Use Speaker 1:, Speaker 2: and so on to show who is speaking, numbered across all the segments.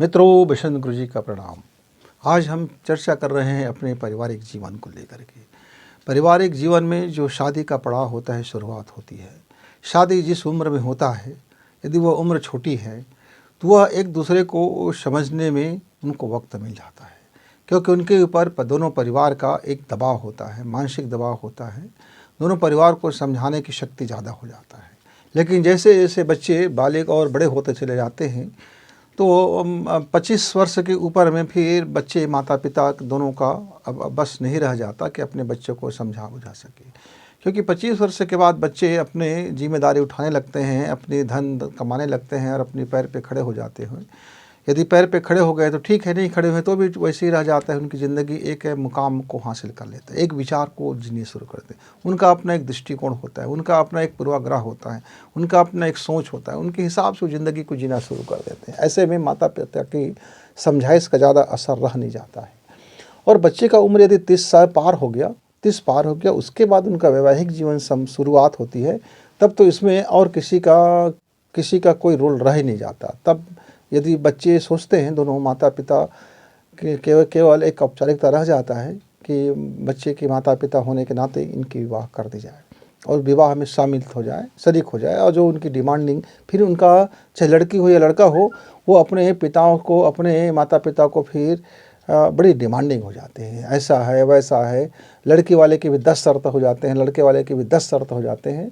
Speaker 1: मित्रों, बसंत गुरु जी का प्रणाम। आज हम चर्चा कर रहे हैं अपने पारिवारिक जीवन को लेकर के। पारिवारिक जीवन में जो शादी का पड़ाव होता है, शुरुआत होती है। शादी जिस उम्र में होता है, यदि वह उम्र छोटी है तो वह एक दूसरे को समझने में उनको वक्त मिल जाता है, क्योंकि उनके ऊपर दोनों परिवार का एक दबाव होता है, मानसिक दबाव होता है। दोनों परिवार को समझाने की शक्ति ज़्यादा हो जाता है। लेकिन जैसे जैसे बच्चे बालिग और बड़े होते चले जाते हैं तो 25 वर्ष के ऊपर में फिर बच्चे माता पिता दोनों का अब बस नहीं रह जाता कि अपने बच्चों को समझा बुझा सके, क्योंकि 25 वर्ष के बाद बच्चे अपने जिम्मेदारी उठाने लगते हैं, अपने धन कमाने लगते हैं और अपने पैर पे खड़े हो जाते हैं। यदि पैर पे खड़े हो गए तो ठीक है, नहीं खड़े हुए तो भी वैसे ही रह जाता है। उनकी ज़िंदगी एक मुकाम को हासिल कर लेते हैं, एक विचार को जीने शुरू करते हैं। उनका अपना एक दृष्टिकोण होता है, उनका अपना एक पूर्वाग्रह होता है, उनका अपना एक सोच होता है। उनके हिसाब से ज़िंदगी को जीना शुरू कर देते हैं। ऐसे में माता पिता की समझाइश का ज़्यादा असर रह नहीं जाता है। और बच्चे का उम्र यदि 30 साल पार हो गया, 30 पार हो गया, उसके बाद उनका वैवाहिक जीवन शुरुआत होती है। तब तो इसमें और किसी का कोई रोल रह ही नहीं जाता। तब यदि बच्चे सोचते हैं, दोनों माता पिता केवल एक औपचारिकता रह जाता है कि बच्चे के माता पिता होने के नाते इनकी विवाह कर दी जाए और विवाह में शामिल हो जाए, शरीक हो जाए। और जो उनकी डिमांडिंग, फिर उनका चाहे लड़की हो या लड़का हो, वो अपने पिताओं को, अपने माता पिता को फिर बड़ी डिमांडिंग हो जाते हैं। ऐसा है, वैसा है। लड़की वाले के भी 10 शर्त हो जाते हैं, लड़के वाले के भी 10 शर्त हो जाते हैं।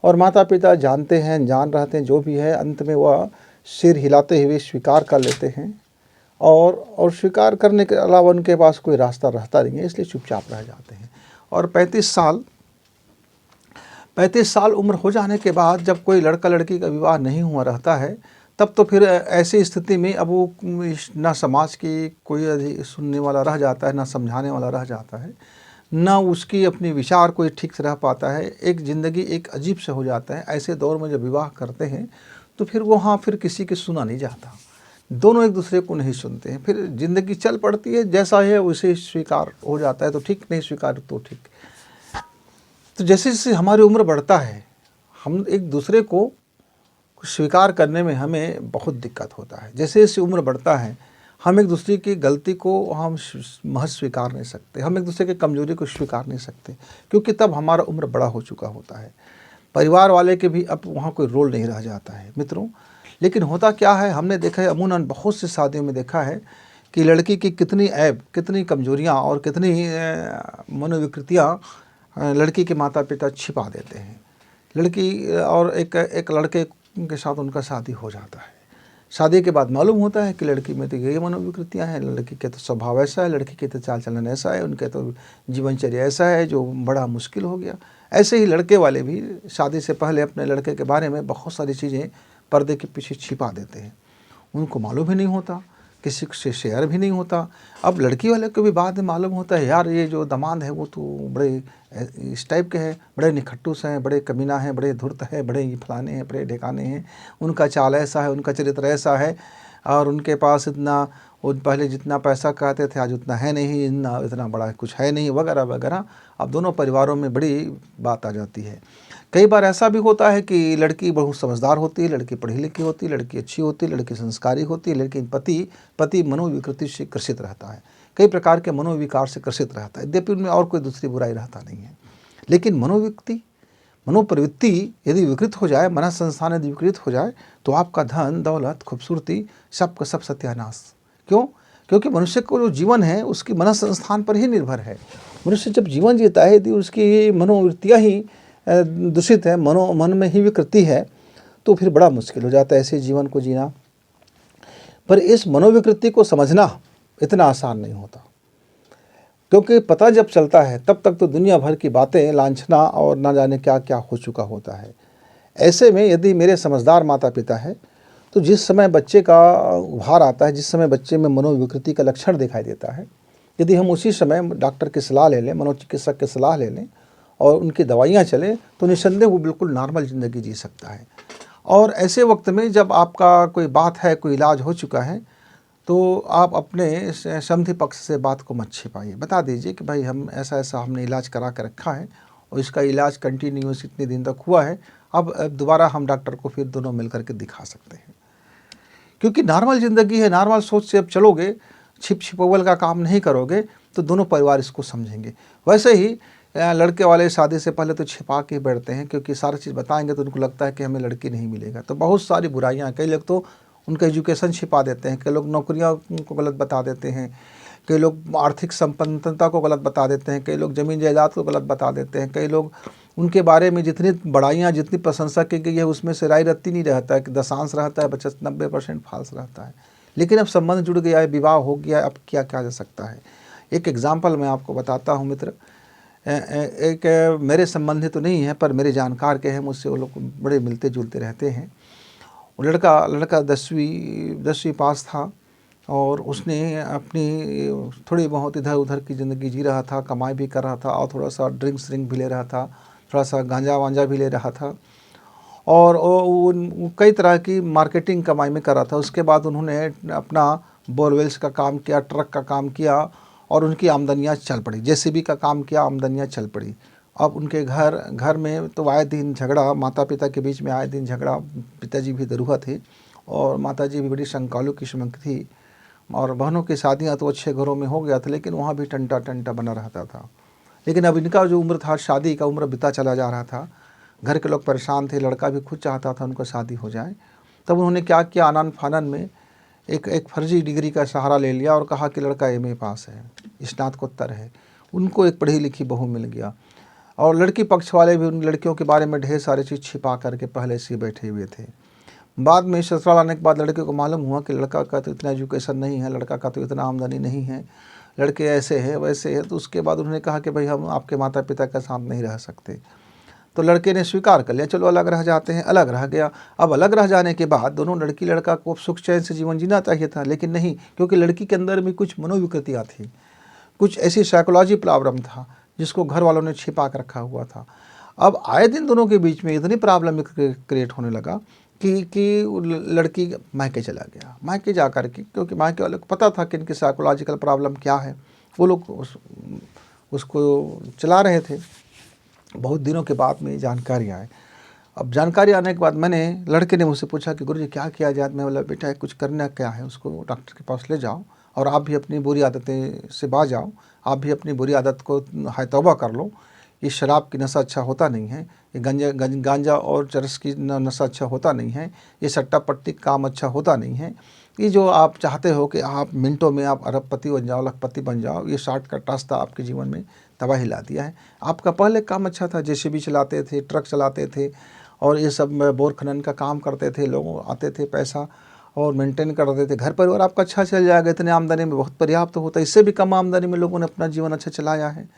Speaker 1: और माता पिता जानते हैं, जान रहते हैं जो भी है, अंत में वह सिर हिलाते हुए स्वीकार कर लेते हैं। और स्वीकार करने के अलावा उनके पास कोई रास्ता रहता नहीं है, इसलिए चुपचाप रह जाते हैं। और 35 साल उम्र हो जाने के बाद जब कोई लड़का लड़की का विवाह नहीं हुआ रहता है, तब तो फिर ऐसी स्थिति में अब वो ना समाज की कोई सुनने वाला रह जाता है, ना समझाने वाला रह जाता है, ना उसकी अपनी विचार कोई ठीक से रह पाता है। एक ज़िंदगी एक अजीब से हो जाता है। ऐसे दौर में जब विवाह करते हैं तो फिर वहाँ फिर किसी की सुना नहीं जाता, दोनों एक दूसरे को नहीं सुनते हैं। फिर ज़िंदगी चल पड़ती है, जैसा है वैसे स्वीकार हो जाता है तो ठीक, नहीं स्वीकार तो ठीक। तो जैसे जैसे हमारी उम्र बढ़ता है, हम एक दूसरे को स्वीकार करने में हमें बहुत दिक्कत होता है। जैसे जैसे उम्र बढ़ता है, हम एक दूसरे की गलती को हम महज स्वीकार नहीं सकते, हम एक दूसरे की कमजोरी को स्वीकार नहीं सकते, क्योंकि तब हमारा उम्र बड़ा हो चुका होता है। परिवार वाले के भी अब वहाँ कोई रोल नहीं रह जाता है मित्रों। लेकिन होता क्या है, हमने देखा है, अमूमन बहुत सी शादियों में देखा है कि लड़की की कितनी ऐब, कितनी कमजोरियाँ और कितनी मनोविकृतियाँ लड़की के माता पिता छिपा देते हैं। लड़की और एक लड़के के साथ उनका शादी हो जाता है। शादी के बाद मालूम होता है कि लड़की में तो ये मनोविकृतियाँ हैं, लड़की के तो स्वभाव ऐसा है, लड़की के तो चाल चलन ऐसा है, उनके तो जीवनचर्या ऐसा है जो बड़ा मुश्किल हो गया। ऐसे ही लड़के वाले भी शादी से पहले अपने लड़के के बारे में बहुत सारी चीज़ें पर्दे के पीछे छिपा देते हैं। उनको मालूम ही नहीं होता, किसी से शेयर भी नहीं होता। अब लड़की वाले को भी बाद में मालूम होता है, यार ये जो दामाद है वो तो बड़े इस टाइप के हैं, बड़े निखट्टूस हैं, बड़े कमीना हैं, बड़े धूर्त हैं, बड़े ये फलाने हैं, बड़े ढेकाने हैं, उनका चाल ऐसा है, उनका चरित्र ऐसा है, और उनके पास इतना, वो पहले जितना पैसा कहते थे आज उतना है नहीं, इतना बड़ा कुछ है नहीं, वगैरह वगैरह। अब दोनों परिवारों में बड़ी बात आ जाती है। कई बार ऐसा भी होता है कि लड़की बहुत समझदार होती है, लड़की पढ़ी लिखी होती है, लड़की अच्छी होती है, लड़की संस्कारी होती है, लेकिन पति मनोविकृति से ग्रसित रहता है, कई प्रकार के मनोविकार से ग्रसित रहता है। यद्यपि उनमें और कोई दूसरी बुराई रहता नहीं है, लेकिन मनोप्रवृत्ति यदि विकृत हो जाए, मन संस्थान यदि विकृत हो जाए, तो आपका धन दौलत खूबसूरती सब का सब सत्यानाश। क्यों? क्योंकि मनुष्य को जो जीवन है उसकी मन संस्थान पर ही निर्भर है। मनुष्य जब जीवन जीता है, यदि उसकी मनोवृत्तियाँ ही दूषित है, मन में ही विकृति है, तो फिर बड़ा मुश्किल हो जाता है ऐसे जीवन को जीना। पर इस मनोविकृति को समझना इतना आसान नहीं होता, क्योंकि पता जब चलता है तब तक तो दुनिया भर की बातें, लांछना और ना जाने क्या क्या हो चुका होता है। ऐसे में यदि मेरे समझदार माता पिता है, तो जिस समय बच्चे का उभार आता है, जिस समय बच्चे में मनोविकृति का लक्षण दिखाई देता है, यदि हम उसी समय डॉक्टर की सलाह ले लें, मनोचिकित्सक की सलाह ले लें और उनकी दवाइयाँ चलें, तो निस्संदेह वो बिल्कुल नॉर्मल ज़िंदगी जी सकता है। और ऐसे वक्त में जब आपका कोई बात है, कोई इलाज हो चुका है, तो आप अपने समधी पक्ष से बात को मत छिपाइए, बता दीजिए कि भाई हम ऐसा ऐसा हमने इलाज करा के रखा है और इसका इलाज कंटिन्यूस इतने दिन तक हुआ है, अब दोबारा हम डॉक्टर को फिर दोनों मिल करके दिखा सकते हैं। क्योंकि नॉर्मल ज़िंदगी है, नॉर्मल सोच से अब चलोगे, छिप छिपौल का काम नहीं करोगे तो दोनों परिवार इसको समझेंगे। वैसे ही लड़के वाले शादी से पहले तो छिपा के बैठते हैं, क्योंकि सारी चीज़ बताएंगे तो उनको लगता है कि हमें लड़की नहीं मिलेगा। तो बहुत सारी बुराइयाँ हैं। कई लोग तो उनका एजुकेशन छिपा देते हैं, कई लोग नौकरियाँ को गलत बता देते हैं, कई लोग आर्थिक संपन्नता को गलत बता देते हैं, कई लोग ज़मीन जायदाद को गलत बता देते हैं, कई लोग उनके बारे में जितनी बड़ाइयाँ, जितनी प्रशंसा की गई है उसमें से राय रत्ती नहीं रहता है, कि दशांश रहता है, 90% फाल्स रहता है। लेकिन अब संबंध जुड़ गया है, विवाह हो गया है, अब क्या किया जा सकता है। एक एग्जाम्पल मैं आपको बताता हूँ मित्र। एक मेरे संबंधी तो नहीं है पर मेरे जानकार के हैं, मुझसे वो लोग बड़े मिलते जुलते रहते हैं। वो लड़का 10वीं पास था और उसने अपनी थोड़ी बहुत इधर उधर की ज़िंदगी जी रहा था, कमाई भी कर रहा था और थोड़ा सा ड्रिंक्स भी ले रहा था, थोड़ा सा गांजा वांजा भी ले रहा था और वो कई तरह की मार्केटिंग कमाई में कर रहा था। उसके बाद उन्होंने अपना बोरवेल्स का काम किया, ट्रक का काम किया और उनकी आमदनियाँ चल पड़ी। जेसीबी का काम किया, आमदनियाँ चल पड़ी। अब उनके घर में तो आए दिन झगड़ा, माता पिता के बीच में आए दिन झगड़ा। पिताजी भी दरुहा थे और माताजी भी बड़ी शंकालु किस्म की थी और बहनों की शादियाँ तो अच्छे घरों में हो गया था, लेकिन वहाँ भी टंटा बना रहता था। लेकिन अब इनका जो उम्र था, शादी का उम्र बीता चला जा रहा था। घर के लोग परेशान थे, लड़का भी खुद चाहता था उनको शादी हो जाए। तब उन्होंने क्या किया, आनन फानन में एक फर्जी डिग्री का सहारा ले लिया और कहा कि लड़का MA पास है, स्नातकोत्तर है। उनको एक पढ़ी लिखी बहू मिल गया और लड़की पक्ष वाले भी उन लड़कियों के बारे में ढेर सारी चीज़ छिपा करके पहले से बैठे हुए थे। बाद में ससुराल आने के बाद लड़के को मालूम हुआ कि लड़का का तो इतना एजुकेशन नहीं है, लड़का का तो इतना आमदनी नहीं है, लड़के ऐसे है वैसे है। तो उसके बाद उन्होंने कहा कि भाई हम आपके माता पिता के साथ नहीं रह सकते। तो लड़के ने स्वीकार कर लिया, चलो अलग रह जाते हैं। अलग रह गया। अब अलग रह जाने के बाद दोनों लड़की लड़का को सुख चैन से जीवन जीना चाहिए था, लेकिन नहीं, क्योंकि लड़की के अंदर भी कुछ मनोविकृतियाँ थी, कुछ ऐसी साइकोलॉजी प्रॉब्लम था जिसको घर वालों ने छिपा कर रखा हुआ था। अब आए दिन दोनों के बीच में इतनी प्रॉब्लम क्रिएट होने लगा कि लड़की मायके चला गया। मायके जा कर के, क्योंकि मायके वाले को पता था कि इनकी साइकोलॉजिकल प्रॉब्लम क्या है, वो लोग उसको चला रहे थे। बहुत दिनों के बाद में जानकारी आए। अब जानकारी आने के बाद लड़के ने मुझसे पूछा कि गुरुजी क्या किया जाए। मैं बोला बेटा कुछ करना क्या है, उसको डॉक्टर के पास ले जाओ और आप भी अपनी बुरी आदतें से बाज आओ, आप भी अपनी बुरी आदत को हाय तौबा कर लो। ये शराब की नशा अच्छा होता नहीं है, ये गांजा और चरस की नशा अच्छा होता नहीं है, ये सट्टा पट्टी काम अच्छा होता नहीं है। ये जो आप चाहते हो कि आप मिनटों में आप अरबपति बन जाओ, लखपति बन जाओ, ये शॉर्टकट रास्ता आपके जीवन में तबाही ला दिया है। आपका पहले काम अच्छा था, जेसीबी चलाते थे, ट्रक चलाते थे और ये सब बोर खनन का काम करते थे, लोग आते थे पैसा और मेंटेन करते थे। घर परिवार आपका अच्छा चल जाएगा, इतने आमदनी में बहुत पर्याप्त होता है। इससे भी कम आमदनी में लोगों ने अपना जीवन अच्छा चलाया है।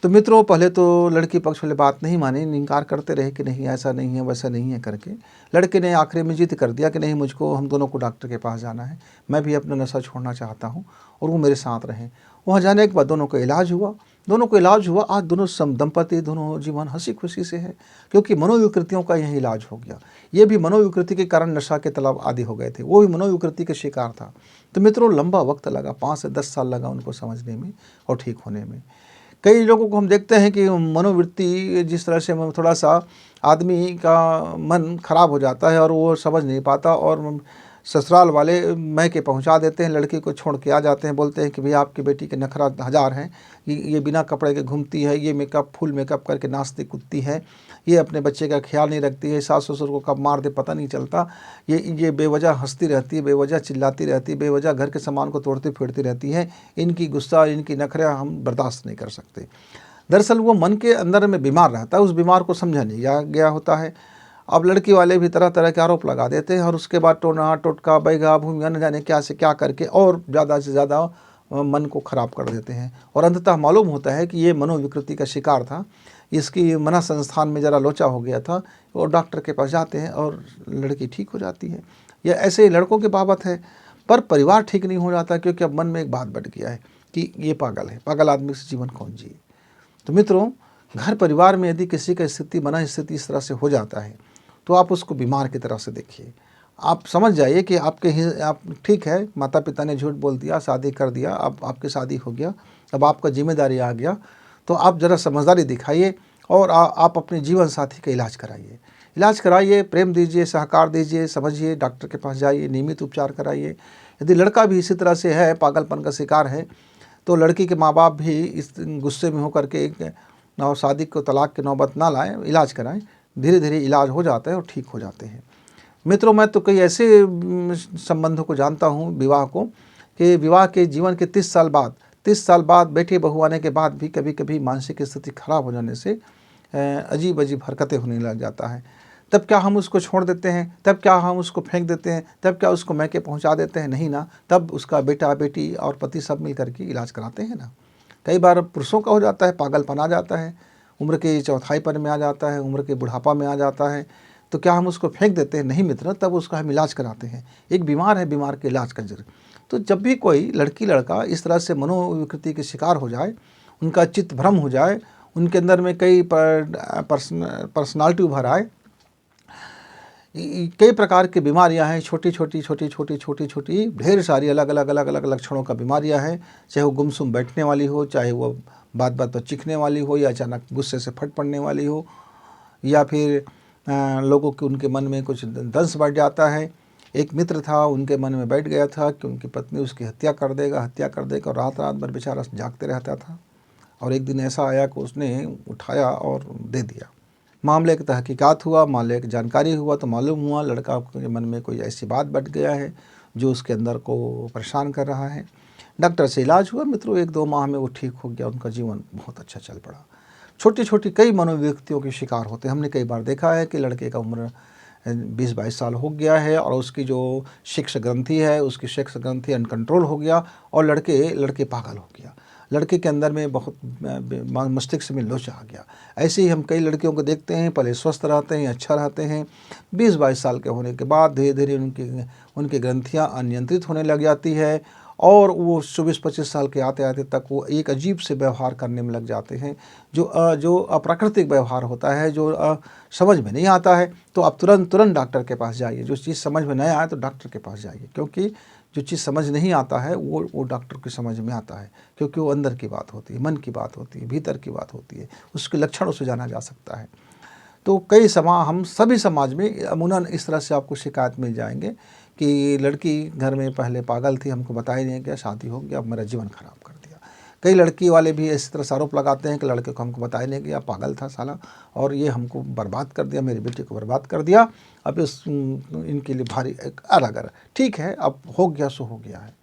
Speaker 1: तो मित्रों, पहले तो लड़की पक्ष वाले बात नहीं मानी, इनकार करते रहे कि नहीं ऐसा नहीं है वैसा नहीं है करके। लड़के ने आखिरी में जिद कर दिया कि नहीं, मुझको हम दोनों को डॉक्टर के पास जाना है, मैं भी अपना नशा छोड़ना चाहता हूँ और वो मेरे साथ रहें। वहाँ जाने के बाद दोनों को इलाज हुआ। आज दोनों दंपति दोनों जीवन हंसी खुशी से है, क्योंकि मनोविकृतियों का यही इलाज हो गया। ये भी मनोविकृति के कारण नशा के तलब आदि हो गए थे, वो भी मनोविकृति के शिकार था। तो मित्रों, लंबा वक्त लगा, 5 से 10 साल लगा उनको समझने में और ठीक होने में। कई लोगों को हम देखते हैं कि मनोवृत्ति जिस तरह से थोड़ा सा आदमी का मन खराब हो जाता है और वो समझ नहीं पाता और ससुराल वाले मैके पहुंचा देते हैं, लड़की को छोड़ के आ जाते हैं। बोलते हैं कि भैया आपकी बेटी के नखरा 1000 हैं, ये बिना कपड़े के घूमती है, ये फुल मेकअप करके नाचती कूदती है, ये अपने बच्चे का ख्याल नहीं रखती है, सास ससुर को कब मार दे पता नहीं चलता, ये बेवजह हंसती रहती है, बेवजह चिल्लाती रहती है, बेवजह घर के सामान को तोड़ती फिरती रहती है। इनकी गुस्सा, इनकी नखरा हम बर्दाश्त नहीं कर सकते। दरअसल वो मन के अंदर में बीमार रहता है, उस बीमार को समझा नहीं गया होता है। अब लड़की वाले भी तरह तरह के आरोप लगा देते हैं और उसके बाद टोना टोटका बैगा भूमिया न जाने क्या से क्या करके और ज़्यादा से ज़्यादा मन को ख़राब कर देते हैं। और अंततः मालूम होता है कि ये मनोविकृति का शिकार था, इसकी मना संस्थान में ज़रा लोचा हो गया था और डॉक्टर के पास जाते हैं और लड़की ठीक हो जाती है। यह ऐसे लड़कों के बाबत है, पर परिवार ठीक नहीं हो जाता, क्योंकि अब मन में एक बात बढ़ गया है कि ये पागल है, पागल आदमी से जीवन कौन जिए। तो मित्रों, घर परिवार में यदि किसी का स्थिति मना स्थिति इस तरह से हो जाता है तो आप उसको बीमार की तरह से देखिए। आप समझ जाइए कि आप ठीक है, माता पिता ने झूठ बोल दिया, शादी कर दिया, अब आपकी शादी हो गया, अब आपका जिम्मेदारी आ गया, तो आप ज़रा समझदारी दिखाइए और आप अपने जीवन साथी का इलाज कराइए। इलाज कराइए, प्रेम दीजिए, सहकार दीजिए, समझिए, डॉक्टर के पास जाइए, नियमित उपचार कराइए। यदि लड़का भी इसी तरह से है, पागलपन का शिकार है, तो लड़की के माँ बाप भी इस गुस्से में होकर के और शादी को तलाक की नौबत ना लाएं, इलाज कराएं। धीरे धीरे इलाज हो जाता है और ठीक हो जाते हैं। मित्रों, मैं तो कई ऐसे संबंधों को जानता हूँ, विवाह को, कि विवाह के जीवन के 30 साल बाद बेटी बहू आने के बाद भी कभी कभी मानसिक स्थिति खराब हो जाने से अजीब अजीब हरकतें होने लग जाता है। तब क्या हम उसको छोड़ देते हैं? तब क्या हम उसको फेंक देते हैं? तब क्या उसको मैके पहुंचा देते हैं? नहीं ना, तब उसका बेटा बेटी और पति सब मिल करके इलाज कराते हैं ना। कई बार पुरुषों का हो जाता है, पागलपन आ जाता है, उम्र के चौथाईपन में आ जाता है, उम्र के बुढ़ापा में आ जाता है, तो क्या हम उसको फेंक देते हैं? नहीं मित्र, तब उसका हम इलाज कराते हैं। एक बीमार है, बीमार के इलाज का जरूर। तो जब भी कोई लड़की लड़का इस तरह से मनोविकृति के शिकार हो जाए, उनका चित्त भ्रम हो जाए, उनके अंदर में कई पर्सनालिटी उभर आए, कई प्रकार की बीमारियां हैं, छोटी छोटी ढेर सारी अलग लक्षणों का बीमारियां हैं। चाहे वो गुमसुम बैठने वाली हो, चाहे वो बात बात पर चीखने वाली हो, या अचानक गुस्से से फट पड़ने वाली हो, या फिर लोगों के उनके मन में कुछ दंश बढ़ जाता है। एक मित्र था, उनके मन में बैठ गया था कि उनकी पत्नी उसकी हत्या कर देगा, और रात रात भर बेचारा जागते रहता था। और एक दिन ऐसा आया कि उसने उठाया और दे दिया। मामले की तहकीकात हुआ, मामले की जानकारी हुआ तो मालूम हुआ लड़का के मन में कोई ऐसी बात बैठ गया है जो उसके अंदर को परेशान कर रहा है। डॉक्टर से इलाज हुआ मित्रों, 1-2 माह में वो ठीक हो गया, उनका जीवन बहुत अच्छा चल पड़ा। छोटी छोटी कई मनोविकृतियों के शिकार होते हैं। हमने कई बार देखा है कि लड़के का उम्र 20-22 साल हो गया है और उसकी जो सेक्स ग्रंथि है, उसकी सेक्स ग्रंथि अनकंट्रोल हो गया और लड़के पागल हो गया। लड़के के अंदर में बहुत मस्तिष्क में लोच आ गया। ऐसे ही हम कई लड़कियों को देखते हैं, पहले स्वस्थ रहते हैं, अच्छा रहते हैं, 20-22 साल के होने के बाद धीरे धीरे उनकी ग्रंथियाँ अनियंत्रित होने लग जाती है और वो 24-25 साल के आते आते तक वो एक अजीब से व्यवहार करने में लग जाते हैं, जो अप्राकृतिक व्यवहार होता है, जो समझ में नहीं आता है। तो आप तुरंत डॉक्टर के पास जाइए। जो चीज़ समझ में नहीं आए तो डॉक्टर के पास जाइए, क्योंकि जो चीज़ समझ नहीं आता है वो डॉक्टर की समझ में आता है, क्योंकि वो अंदर की बात होती है, मन की बात होती है, भीतर की बात होती है, उसके लक्षणों से जाना जा सकता है। तो हम सभी समाज में अमूमन इस तरह से आपको शिकायत मिल जाएंगे कि लड़की घर में पहले पागल थी, हमको बताया नहीं गया, शादी हो गया, अब मेरा जीवन खराब कर दिया। कई लड़की वाले भी इस तरह से आरोप लगाते हैं कि लड़के को हमको बताया नहीं गया, पागल था साला, और ये हमको बर्बाद कर दिया, मेरी बेटी को बर्बाद कर दिया। अब इनके लिए भारी एक अलग ठीक है, अब हो गया सो हो गया है।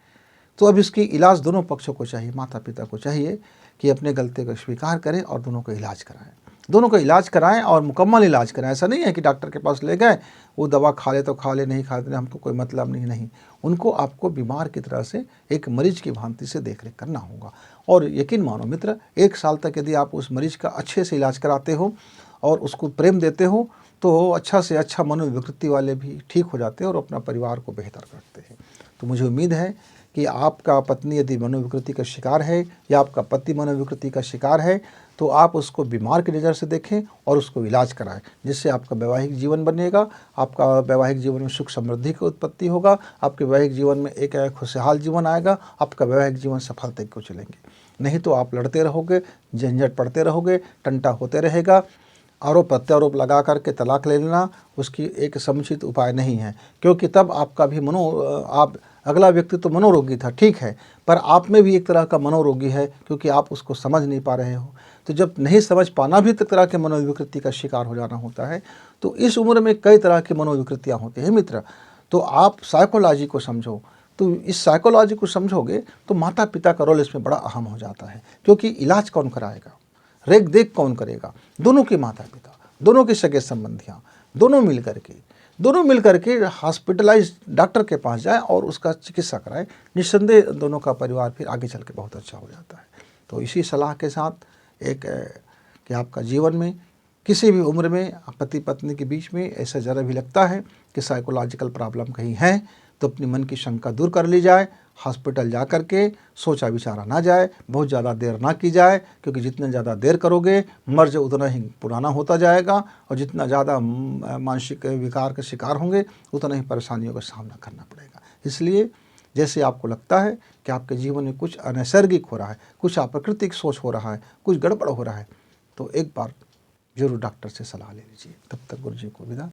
Speaker 1: तो अब इसकी इलाज दोनों पक्षों को चाहिए, माता पिता को चाहिए कि अपने गलती को स्वीकार करें और दोनों को इलाज कराएं। दोनों को इलाज कराएं और मुकम्मल इलाज कराएं। ऐसा नहीं है कि डॉक्टर के पास ले गए, वो दवा खा ले तो खा ले, नहीं खा ले हमको कोई मतलब नहीं। उनको आपको बीमार की तरह से, एक मरीज की भांति से देखरेख करना होगा। और यकीन मानो मित्र, 1 साल तक यदि आप उस मरीज का अच्छे से इलाज कराते हो और उसको प्रेम देते हो तो अच्छा से अच्छा मनोविकृति वाले भी ठीक हो जाते हैं और अपना परिवार को बेहतर करते हैं। तो मुझे उम्मीद है कि आपका पत्नी यदि मनोविकृति का शिकार है या आपका पति मनोविकृति का शिकार है तो आप उसको बीमार की नज़र से देखें और उसको इलाज कराएं, जिससे आपका वैवाहिक जीवन बनेगा, आपका वैवाहिक जीवन में सुख समृद्धि की उत्पत्ति होगा, आपके वैवाहिक जीवन में एक खुशहाल जीवन आएगा, आपका वैवाहिक जीवन सफलता को चलेंगे। नहीं तो आप लड़ते रहोगे, झंझट पड़ते रहोगे, टंटा होते रहेगा। आरोप प्रत्यारोप लगा करके तलाक ले लेना उसकी एक समुचित उपाय नहीं है, क्योंकि तब आपका भी अगला व्यक्ति तो मनोरोगी था, ठीक है, पर आप में भी एक तरह का मनोरोगी है, क्योंकि आप उसको समझ नहीं पा रहे हो। तो जब नहीं समझ पाना भी तरह के मनोविकृति का शिकार हो जाना होता है, तो इस उम्र में कई तरह की मनोविकृतियाँ होती हैं मित्र। तो आप साइकोलॉजी को समझो, तो इस साइकोलॉजी को समझोगे तो माता पिता का रोल इसमें बड़ा अहम हो जाता है, क्योंकि इलाज कौन कराएगा, रेख देख कौन करेगा? दोनों के माता पिता, दोनों के सगे संबंधियाँ, दोनों मिल करके हॉस्पिटलाइज डॉक्टर के पास जाए और उसका चिकित्सा कराए। निस्संदेह दोनों का परिवार फिर आगे चल के बहुत अच्छा हो जाता है। तो इसी सलाह के साथ कि आपका जीवन में किसी भी उम्र में पति पत्नी के बीच में ऐसा ज़रा भी लगता है कि साइकोलॉजिकल प्रॉब्लम कहीं है, तो अपनी मन की शंका दूर कर ली जाए, हॉस्पिटल जा कर के सोचा विचारा ना जाए, बहुत ज़्यादा देर ना की जाए, क्योंकि जितना ज़्यादा देर करोगे मर्ज उतना ही पुराना होता जाएगा और जितना ज़्यादा मानसिक विकार का शिकार होंगे उतना ही परेशानियों का सामना करना पड़ेगा। इसलिए जैसे आपको लगता है कि आपके जीवन में कुछ अनैसर्गिक हो रहा है, कुछ अप्राकृतिक सोच हो रहा है, कुछ गड़बड़ हो रहा है, तो एक बार ज़रूर डॉक्टर से सलाह ले लीजिए। तब तक गुरु जी को विदा।